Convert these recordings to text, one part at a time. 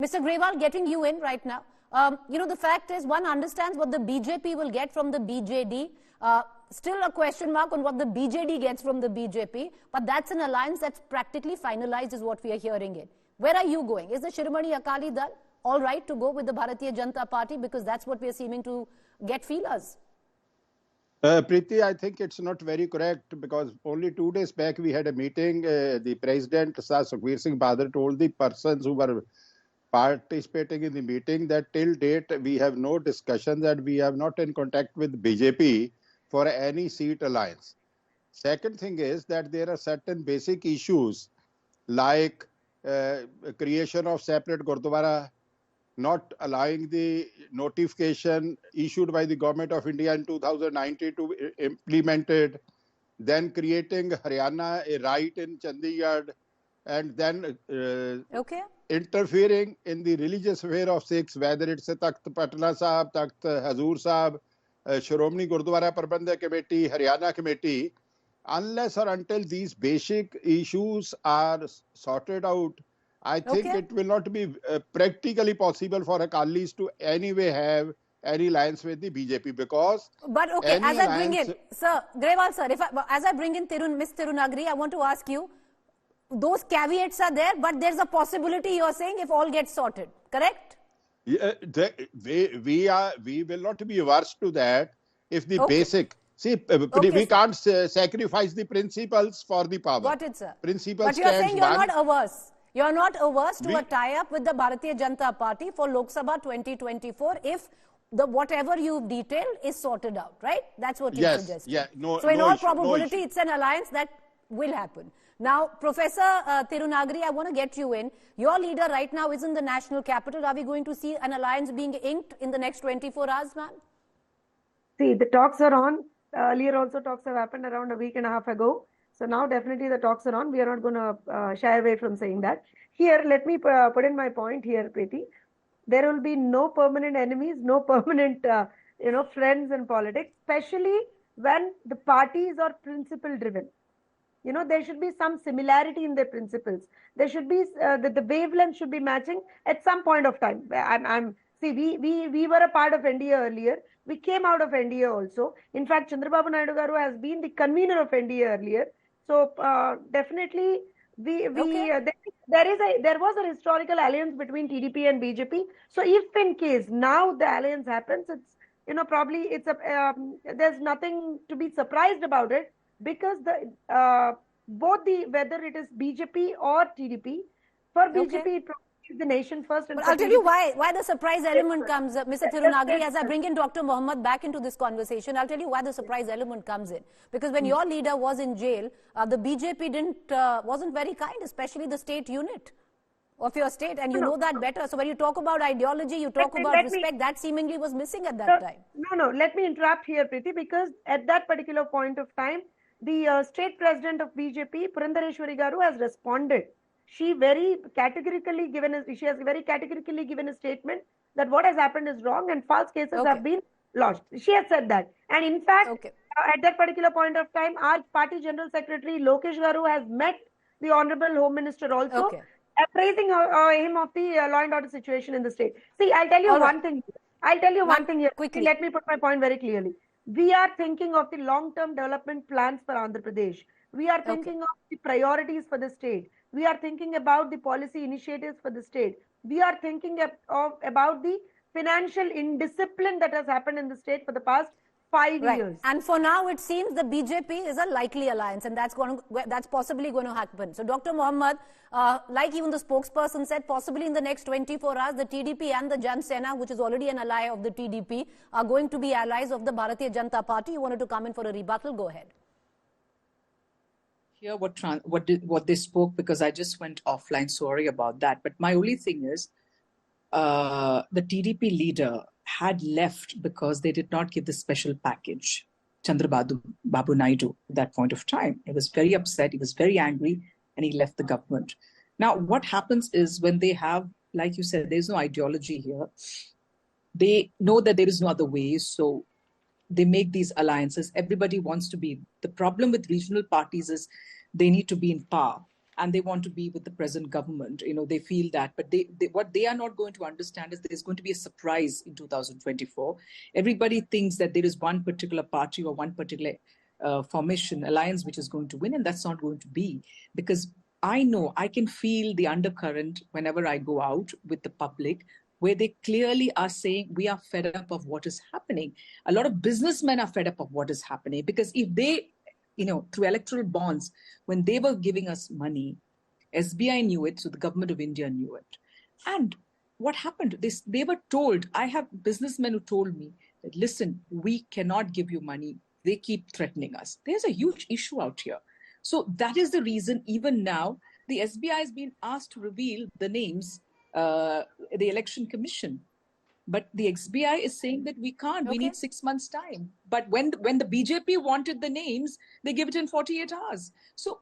Mr. Grewal, getting you in right now. The fact is, one understands what the BJP will get from the BJD. Still a question mark on what the BJD gets from the BJP. But that's an alliance that's practically finalized is what we are hearing it. Where are you going? Is the Shiromani Akali Dal all right to go with the Bharatiya Janata Party? Because that's what we are seeming to get feelers. Preeti, I think it's not very correct because only 2 days back we had a meeting. The President, Sir Sukhbir Singh Bahadur, told the persons who were participating in the meeting that till date we have no discussions and we are not in contact with BJP for any seat alliance. Second thing is that there are certain basic issues like creation of separate Gurdwara, not allowing the notification issued by the Government of India in 2019 to be implemented, then creating Haryana a right in Chandigarh, and then interfering in the religious affair of Sikhs, whether it's a Takht Patna Sahib, Takht Hazur Sahib, Shiromani Gurdwara Prabandhak Committee, Haryana Committee. Unless or until these basic issues are sorted out, I think it will not be practically possible for Akalis to anyway have any alliance with the BJP because. But okay, as I bring in, Sir Grewal, sir, as I bring in Ms. Tirunagari, I want to ask you, those caveats are there, but there's a possibility you are saying if all gets sorted, correct? Yeah, we will not be averse to that if the basic. See, we can't sacrifice the principles for the power. Got it, sir. Principles but you're saying you're not averse. You're not averse to a tie-up with the Bharatiya Janata Party for Lok Sabha 2024 if the whatever you've detailed is sorted out, right? That's what you suggest. Yeah, so in all probability, it's an alliance that will happen. Now, Professor Tirunagari, I want to get you in. Your leader right now is in the national capital. Are we going to see an alliance being inked in the next 24 hours, ma'am? See, the talks are on. Earlier also talks have happened around a week and a half ago. So now definitely the talks are on. We are not going to shy away from saying that. Here, let me put in my point here, Preeti. There will be no permanent enemies, no permanent, friends in politics, especially when the parties are principle driven. There should be some similarity in their principles. There should be, the wavelength should be matching at some point of time. We were a part of NDA earlier. We came out of NDA also. In fact, Chandrababu Naidu Garu has been the convener of NDA earlier. So definitely, there was a historical alliance between TDP and BJP. So if in case now the alliance happens, it's probably it's there's nothing to be surprised about it because whether it is BJP or TDP, for BJP the nation first. And I'll tell you why the surprise element comes, Mr. Tirunagari, as I bring in Dr. Mohammed back into this conversation. I'll tell you why the surprise element comes in. Because when your leader was in jail, the BJP wasn't very kind, especially the state unit of your state, and you know that better. So when you talk about ideology, you talk about respect, that seemingly was missing at that time. No, let me interrupt here, Preeti, because at that particular point of time, the state president of BJP, Purandareshwari Garu, has responded. She has very categorically given a statement that what has happened is wrong and false cases have been lodged. She has said that. And in fact, at that particular point of time, our party general secretary, Lokesh Garu, has met the Honorable Home Minister also, appraising him of the law and order situation in the state. See, I'll tell you one thing. Quickly. Let me put my point very clearly. We are thinking of the long-term development plans for Andhra Pradesh. We are thinking of the priorities for the state. We are thinking about the policy initiatives for the state. We are thinking about the financial indiscipline that has happened in the state for the past 5 years. And for now, it seems the BJP is a likely alliance, and that's possibly going to happen. So, Dr. Mohammed, like even the spokesperson said, possibly in the next 24 hours, the TDP and the Jan Sena, which is already an ally of the TDP, are going to be allies of the Bharatiya Janata Party. You wanted to come in for a rebuttal? Go ahead. Hear what they spoke because I just went offline. Sorry about that. But my only thing is the TDP leader had left because they did not give the special package. Chandrababu Naidu at that point of time. He was very upset. He was very angry and he left the government. Now, what happens is when they have, like you said, there's no ideology here. They know that there is no other way. So they make these alliances. Everybody wants to be. The problem with regional parties is they need to be in power. and they want to be with the present government. They feel that, but what they are not going to understand is there's going to be a surprise in 2024. Everybody thinks that there is one particular party or one particular formation, alliance, which is going to win, and that's not going to be, because I know, I can feel the undercurrent whenever I go out with the public, where they clearly are saying, we are fed up of what is happening. A lot of businessmen are fed up of what is happening, because if they, through electoral bonds, when they were giving us money, SBI knew it, so the government of India knew it. And what happened? They were told, I have businessmen who told me that, listen, we cannot give you money. They keep threatening us. There's a huge issue out here. So that is the reason, even now, the SBI has been asked to reveal the names, the Election Commission. But the XBI is saying that we can't, we need 6 months' time. But when the BJP wanted the names, they give it in 48 hours. So,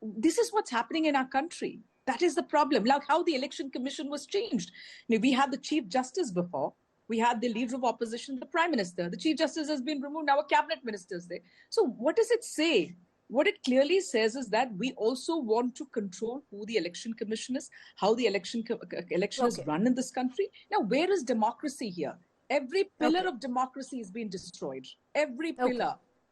this is what's happening in our country. That is the problem. Like how the Election Commission was changed. We had the Chief Justice before. We had the leader of opposition, the Prime Minister. The Chief Justice has been removed. Now a cabinet minister is there. So what does it say? What it clearly says is that we also want to control who the Election Commission is, how the election is run in this country. Now, where is democracy here? Every pillar of democracy is being destroyed. Every pillar.